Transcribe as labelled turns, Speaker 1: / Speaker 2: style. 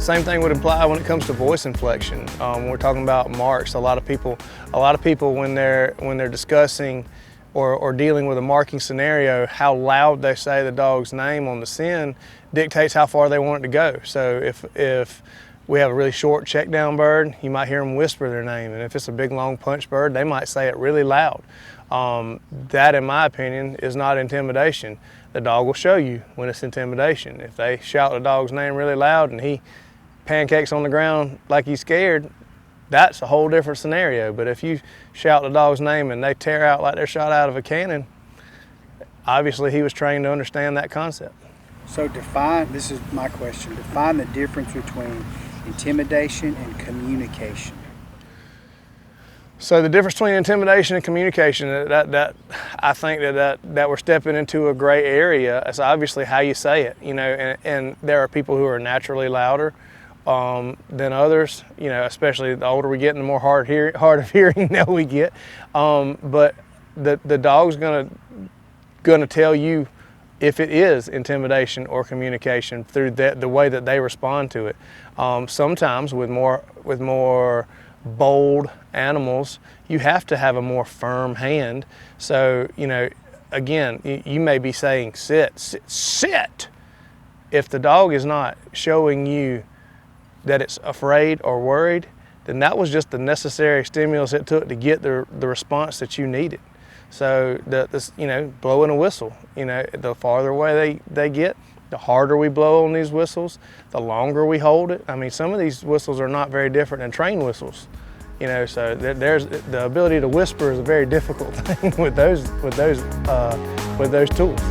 Speaker 1: Same thing would apply when it comes to voice inflection. When we're talking about marks, a lot of people when they're discussing or dealing with a marking scenario, how loud they say the dog's name on the scent dictates how far they want it to go. So if we have a really short check down bird, you might hear them whisper their name, and if it's a big long punch bird, they might say it really loud. That, in my opinion, is not intimidation. The dog will show you when it's intimidation. If they shout the dog's name really loud and he pancakes on the ground like he's scared, that's a whole different scenario. But if you shout the dog's name and they tear out like they're shot out of a cannon, obviously he was trained to understand that concept.
Speaker 2: So this is my question, define the difference between intimidation and communication.
Speaker 1: So the difference between intimidation and communication, that I think that we're stepping into a gray area. It's obviously how you say it, and there are people who are naturally louder than others, especially the older we get and the more hard of hearing that we get. But the dog's gonna tell you if it is intimidation or communication through the way that they respond to it. Sometimes with more bold animals, you have to have a more firm hand. So, again, you may be saying sit, sit, sit. If the dog is not showing you that it's afraid or worried, then that was just the necessary stimulus it took to get the response that you needed. So, blowing a whistle, the farther away they get, the harder we blow on these whistles, the longer we hold it. I mean, some of these whistles are not very different than train whistles, so there's the ability to whisper is a very difficult thing with those tools.